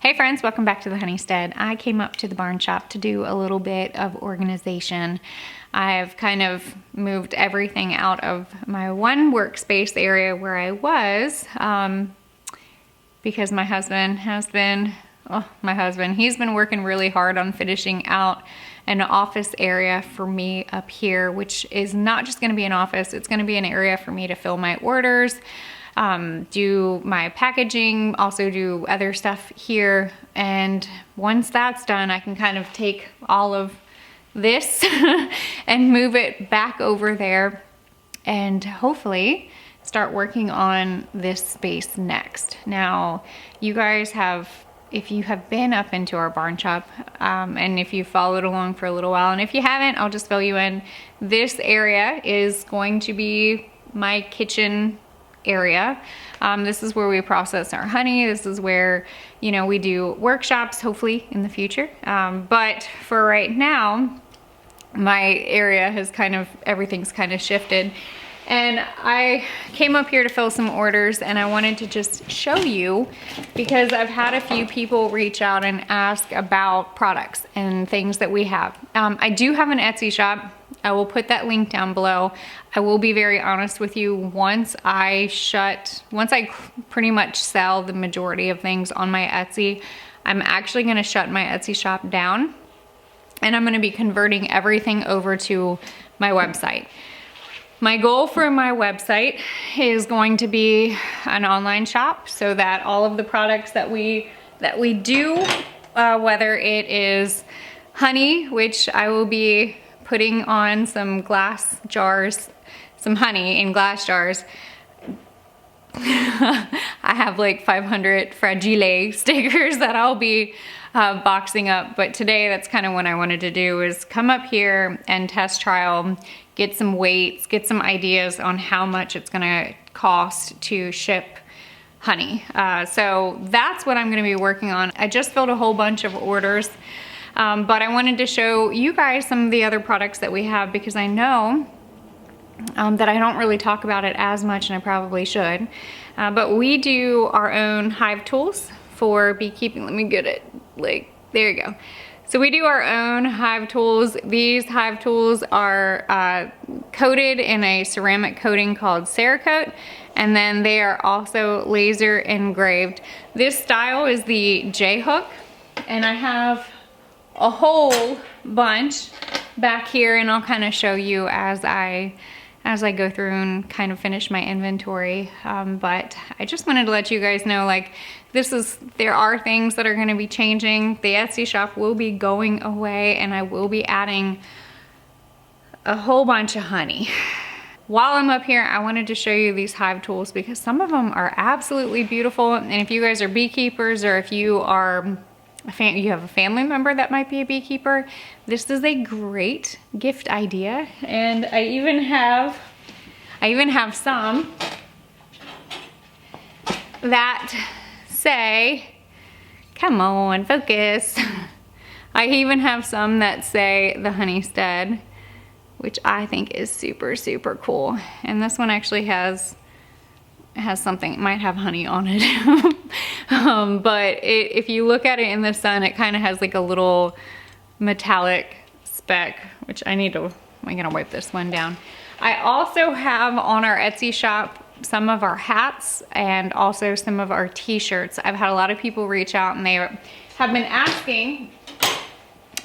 Hey friends, welcome back to the Honeystead. I came up to the barn shop to do a little bit of organization. I've kind of moved everything out of my one workspace area where I was because my husband has been, he's been working really hard on finishing out an office area for me up here, which is not just gonna be an office, it's gonna be an area for me to fill my orders, do my packaging, also do other stuff here. And once that's done, I can kind of take all of this and move it back over there and hopefully start working on this space next. Now, you guys have, if you have been up into our barn shop, and if you followed along for a little while, and if you haven't, I'll just fill you in. This area is going to be my kitchen area. This is where we process our honey. This is where, you know, we do workshops, hopefully in the future. But for right now, my area has everything's kind of shifted. And I came up here to fill some orders, and I wanted to just show you because I've had a few people reach out and ask about products and things that we have. I do have an Etsy shop. I will put that link down below. I will be very honest with you, once I pretty much sell the majority of things on my Etsy, I'm actually gonna shut my Etsy shop down, and I'm gonna be converting everything over to my website. My goal for my website is going to be an online shop so that all of the products that we do, whether it is honey, which I will be putting on some glass jars, some honey in glass jars. I have like 500 fragile stickers that I'll be boxing up, but today that's kind of what I wanted to do, is come up here and test trial, get some weights, get some ideas on how much it's gonna cost to ship honey. So that's what I'm gonna be working on. I just filled a whole bunch of orders, but I wanted to show you guys some of the other products that we have, because I know that I don't really talk about it as much, and I probably should. But we do our own hive tools for beekeeping. Let me get it, like, there you go. So we do our own hive tools. These hive tools are coated in a ceramic coating called Cerakote, and then they are also laser engraved. This style is the J-hook, and I have a whole bunch back here, and I'll kind of show you as I go through and kind of finish my inventory. But I just wanted to let you guys know, like, there are things that are gonna be changing. The Etsy shop will be going away, and I will be adding a whole bunch of honey. While I'm up here, I wanted to show you these hive tools because some of them are absolutely beautiful. And if you guys are beekeepers, or if you are you have a family member that might be a beekeeper, this is a great gift idea. And I even have some that say, come on, focus. I even have some that say the Honeystead, which I think is super, super cool. And this one actually has something, it might have honey on it. But if you look at it in the sun, it kind of has like a little metallic speck, which I'm gonna wipe this one down. I also have on our Etsy shop some of our hats and also some of our t-shirts. I've had a lot of people reach out, and they have been asking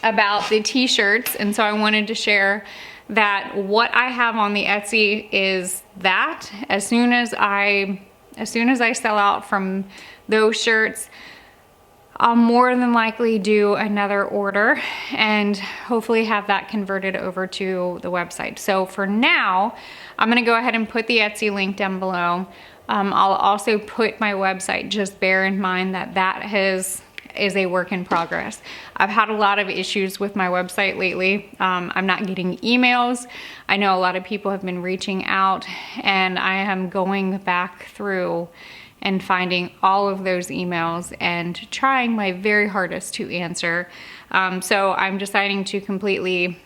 about the t-shirts, and so I wanted to share that what I have on the Etsy is that as soon as I sell out from those shirts, I'll more than likely do another order and hopefully have that converted over to the website. So for now, I'm gonna go ahead and put the Etsy link down below. I'll also put my website. Just bear in mind that is a work in progress. I've had a lot of issues with my website lately. I'm not getting emails. I know a lot of people have been reaching out, and I am going back through and finding all of those emails and trying my very hardest to answer. So I'm deciding to completely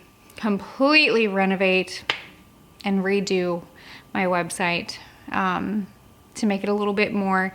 renovate and redo my website to make it a little bit more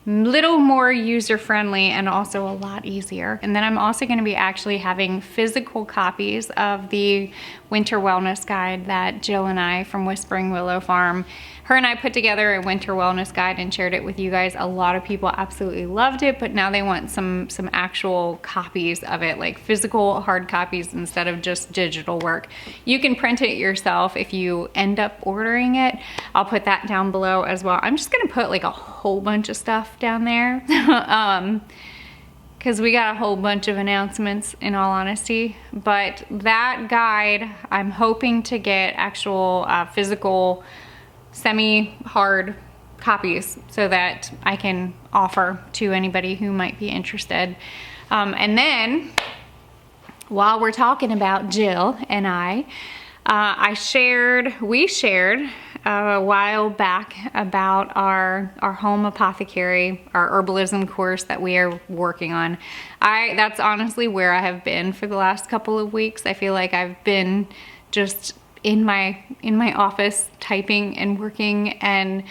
little more user-friendly and also a lot easier. And then I'm also going to be actually having physical copies of the winter wellness guide that Jill and I from Whispering Willow Farm, her and I put together a winter wellness guide and shared it with you guys. A lot of people absolutely loved it, but now they want some actual copies of it, like physical hard copies instead of just digital work. You can print it yourself if you end up ordering it. I'll put that down below as well. I'm just gonna put like a whole bunch of stuff down there because we got a whole bunch of announcements, in all honesty. But that guide, I'm hoping to get actual physical semi-hard copies so that I can offer to anybody who might be interested. And then while we're talking about Jill and we shared a while back about our home apothecary, our herbalism course that we are working on. That's honestly where I have been for the last couple of weeks. I feel like I've been just in my office typing and working, and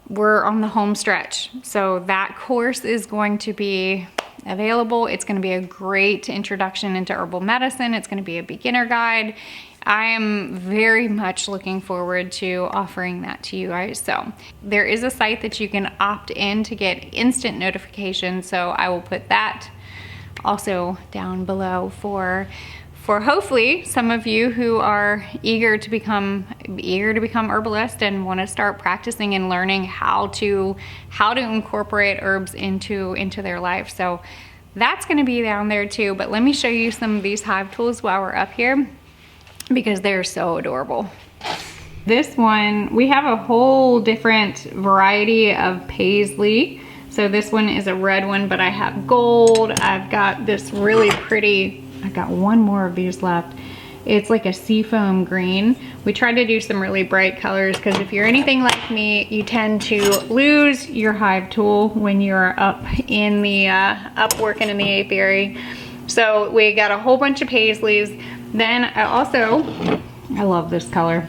we're on the home stretch. So that course is going to be available. It's going to be a great introduction into herbal medicine. It's going to be a beginner guide. I am very much looking forward to offering that to you guys. So there is a site that you can opt in to get instant notifications. So I will put that also down below for hopefully some of you who are eager to become herbalist and want to start practicing and learning how to incorporate herbs into their life. So that's going to be down there too. But let me show you some of these hive tools while we're up here, because they're so adorable. This one, we have a whole different variety of paisley. So this one is a red one, but I have gold. I've got this really pretty, I've got one more of these left. It's like a seafoam green. We tried to do some really bright colors because if you're anything like me, you tend to lose your hive tool when you're up in the, up working in the apiary. So we got a whole bunch of paisleys. Then I love this color.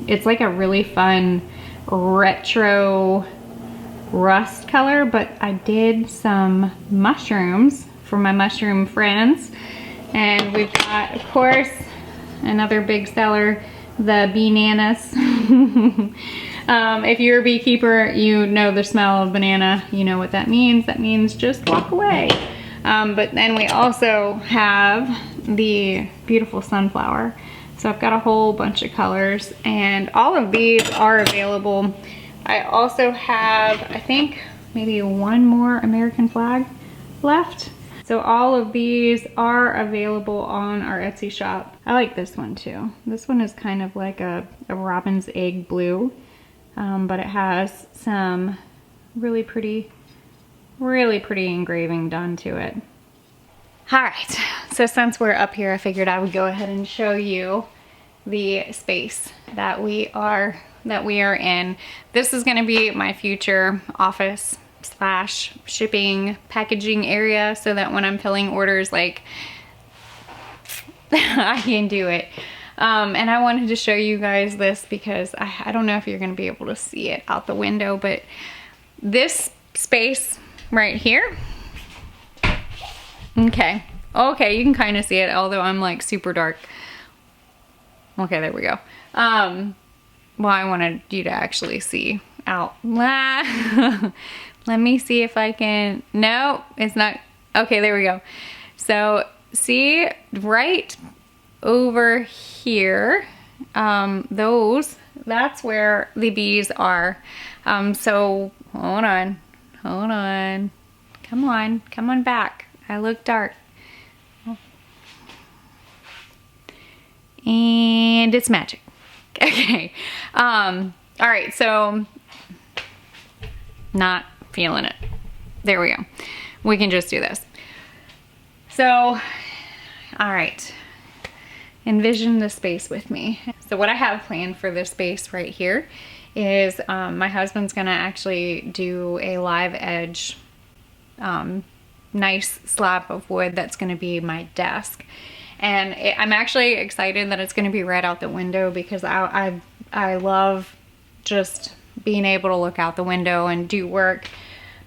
It's like a really fun retro rust color, but I did some mushrooms for my mushroom friends. And we've got, of course, another big seller, the bananas. If you're a beekeeper, you know the smell of banana. You know what that means. That means just walk away. But then we also have the beautiful sunflower. So I've got a whole bunch of colors, and all of these are available. I also have, I think, maybe one more American flag left. So all of these are available on our Etsy shop. I like this one too. This one is kind of like a robin's egg blue, but it has some really pretty engraving done to it. All right, so since we're up here, I figured I would go ahead and show you the space that we are in. This is gonna be my future office / shipping packaging area, so that when I'm filling orders, like, I can do it. And I wanted to show you guys this because I don't know if you're gonna be able to see it out the window, but this space right here, okay, you can kind of see it, although I'm like super dark. Okay, there we go. Well, I wanted you to actually see out. Let me see if I can, no, it's not, okay, there we go. So see right over here, that's where the bees are. So hold on, come on back. I look dark. And it's magic. Okay. All right, so not feeling it. There we go. We can just do this. So, all right. Envision the space with me. So what I have planned for this space right here is my husband's gonna actually do a live edge, nice slab of wood that's gonna be my desk. And I'm actually excited that it's gonna be right out the window, because I love just being able to look out the window and do work.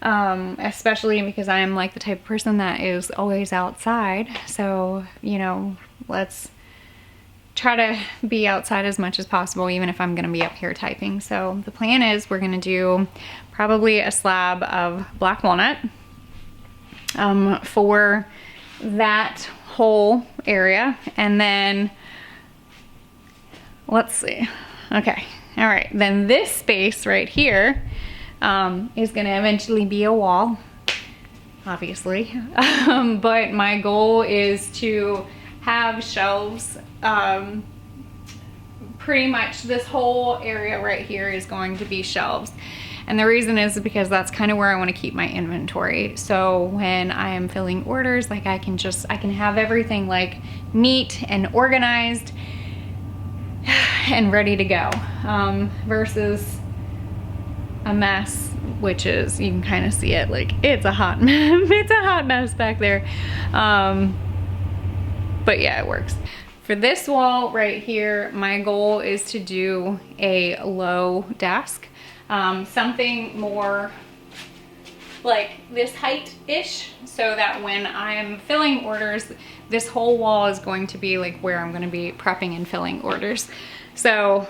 especially because I am like the type of person that is always outside. So, you know, let's try to be outside as much as possible, even if I'm gonna be up here typing. So the plan is we're gonna do probably a slab of black walnut for that whole area. And then, let's see. Okay, all right. Then this space right here is gonna eventually be a wall, obviously. But my goal is to have shelves. Pretty much this whole area right here is going to be shelves. And the reason is because that's kind of where I want to keep my inventory. So when I am filling orders, like I can have everything like neat and organized and ready to go, versus a mess, which is, you can kind of see it, like it's a hot mess back there. But yeah, it works. For this wall right here, my goal is to do a low desk, something more like this height-ish, so that when I'm filling orders, this whole wall is going to be like where I'm gonna be prepping and filling orders. So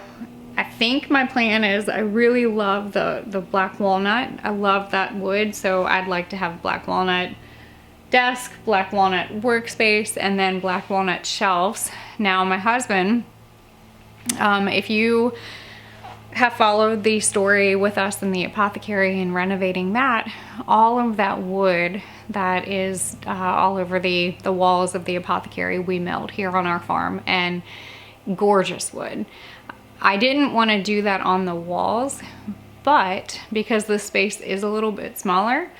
I think my plan is, I really love the black walnut. I love that wood, so I'd like to have black walnut desk, black walnut workspace, and then black walnut shelves. Now my husband, if you have followed the story with us in the apothecary and renovating that, all of that wood that is all over the walls of the apothecary we milled here on our farm, and gorgeous wood. I didn't want to do that on the walls, but because the space is a little bit smaller,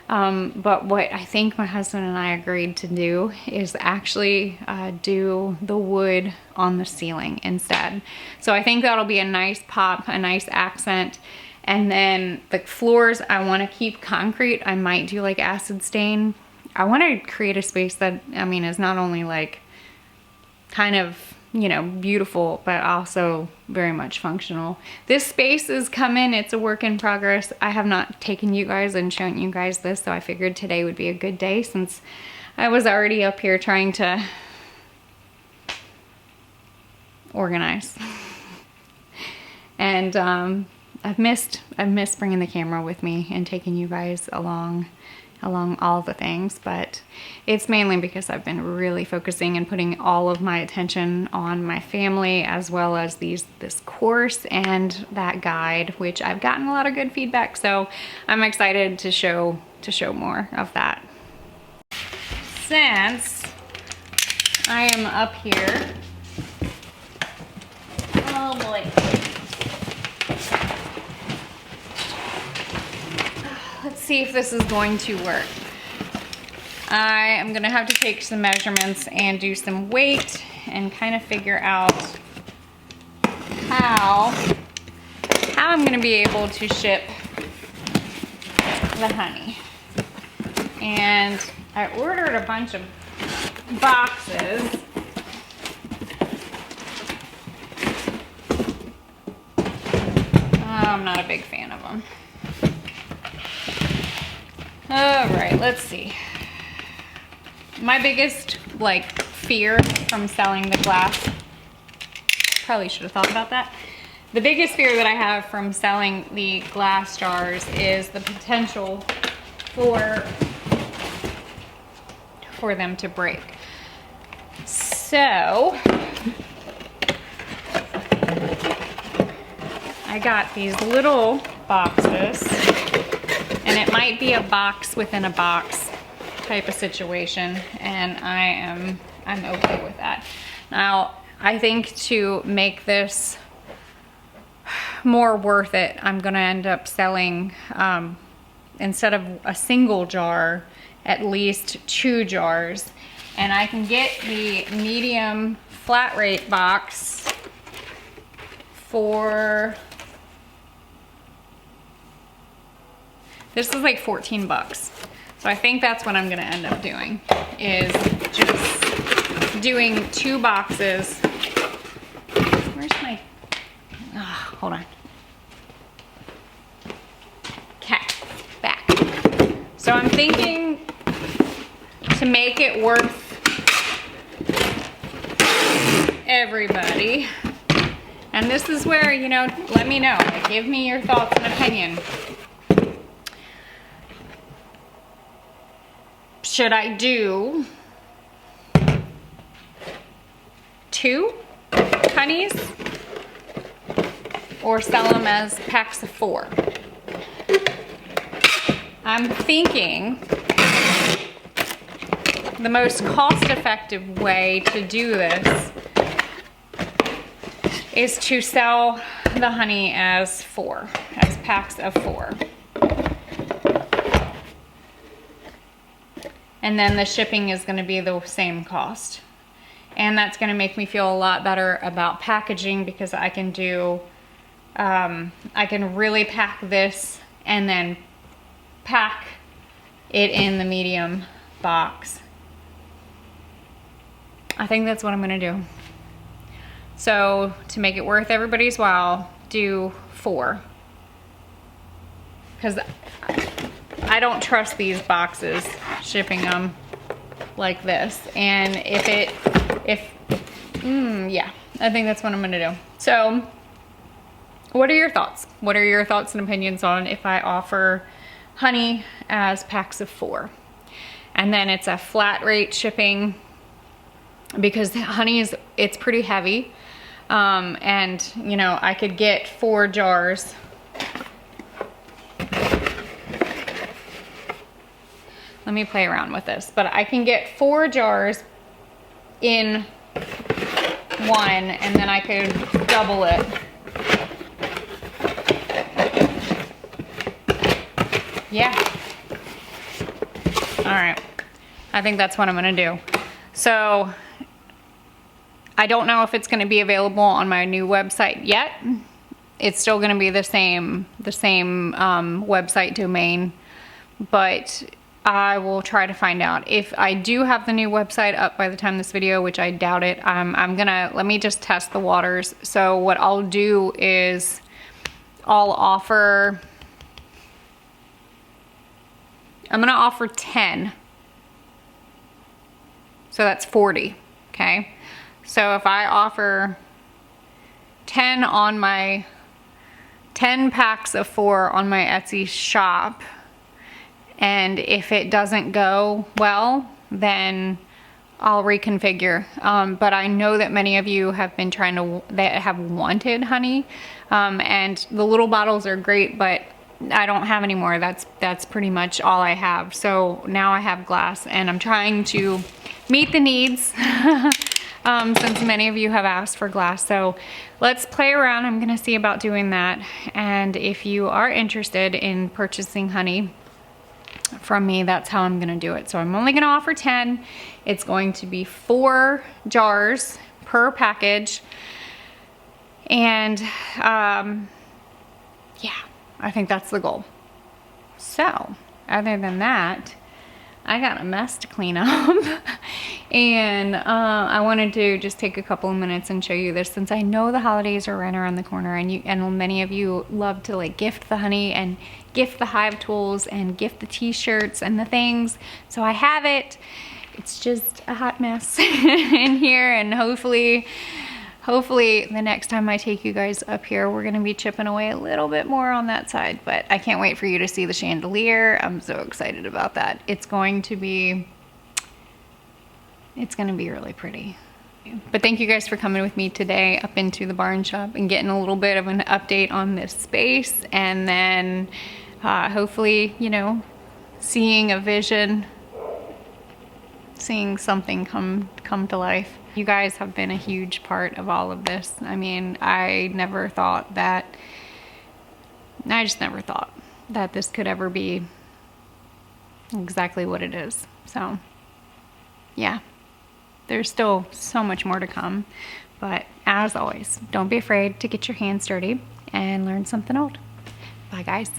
but what I think my husband and I agreed to do is actually do the wood on the ceiling instead. So I think that'll be a nice pop, a nice accent. And then the floors, I want to keep concrete. I might do like acid stain. I want to create a space that, I mean, is not only like kind of, you know, beautiful, but also very much functional. This space is coming. It's a work in progress. I have not taken you guys and shown you guys this, so I figured today would be a good day, since I was already up here trying to organize. And I've missed bringing the camera with me and taking you guys along all the things, but it's mainly because I've been really focusing and putting all of my attention on my family, as well as this course and that guide, which I've gotten a lot of good feedback. So I'm excited to show more of that. Since I am up here, oh boy. Let's see if this is going to work. I am gonna have to take some measurements and do some weight and kind of figure out how I'm gonna be able to ship the honey. And I ordered a bunch of boxes. I'm not a big fan of them. All right, let's see. My biggest like fear from selling the glass, probably should have thought about that. The biggest fear that I have from selling the glass jars is the potential for them to break. So I got these little boxes. And it might be a box within a box type of situation, and I'm okay with that. Now, I think to make this more worth it, I'm gonna end up selling, instead of a single jar, at least 2 jars. And I can get the medium flat rate box for, this is like 14 bucks. So I think that's what I'm gonna end up doing, is just doing 2 boxes. Where's my, hold on. Okay, back. to make it worth everybody. And this is where, you know, let me know. Like, give me your thoughts and opinion. Should I do 2 honeys or sell them as packs of 4? I'm thinking the most cost-effective way to do this is to sell the honey as packs of 4. And then the shipping is gonna be the same cost. And that's gonna make me feel a lot better about packaging, because I can do, I can really pack this and then pack it in the medium box. I think that's what I'm gonna do. So to make it worth everybody's while, do 4. Because I don't trust these boxes shipping them like this. And yeah, I think that's what I'm gonna do. So what are your thoughts? What are your thoughts and opinions on if I offer honey as packs of 4? And then it's a flat rate shipping, because honey it's pretty heavy. And you know, I could get 4 jars. Let me play around with this, but I can get 4 jars in one, and then I could double it. Yeah. All right. I think that's what I'm gonna do. So I don't know if it's gonna be available on my new website yet. It's still gonna be the same website domain, but I will try to find out. If I do have the new website up by the time this video, which I doubt it, let me just test the waters. So what I'll do is I'm gonna offer 10. So that's 40, okay? So if I offer 10 packs of 4 on my Etsy shop, and if it doesn't go well, then I'll reconfigure. But I know that many of you have been that have wanted honey, and the little bottles are great, but I don't have any more. That's pretty much all I have. So now I have glass, and I'm trying to meet the needs since many of you have asked for glass. So let's play around. I'm gonna see about doing that. And if you are interested in purchasing honey from me, that's how I'm gonna do it. So I'm only gonna offer 10. It's going to be 4 jars per package. And yeah, I think that's the goal. So other than that, I got a mess to clean up. And I wanted to just take a couple of minutes and show you this, since I know the holidays are right around the corner, and many of you love to like gift the honey and gift the hive tools and gift the t-shirts and the things. So I have it. It's just a hot mess in here, and hopefully the next time I take you guys up here, we're gonna be chipping away a little bit more on that side. But I can't wait for you to see the chandelier. I'm so excited about that. It's going to be really pretty. But thank you guys for coming with me today up into the barn shop and getting a little bit of an update on this space. And then hopefully, you know, seeing a vision, seeing something come to life. You guys have been a huge part of all of this. I mean, I just never thought that this could ever be exactly what it is. So yeah, there's still so much more to come. But as always, don't be afraid to get your hands dirty and learn something old. Bye guys.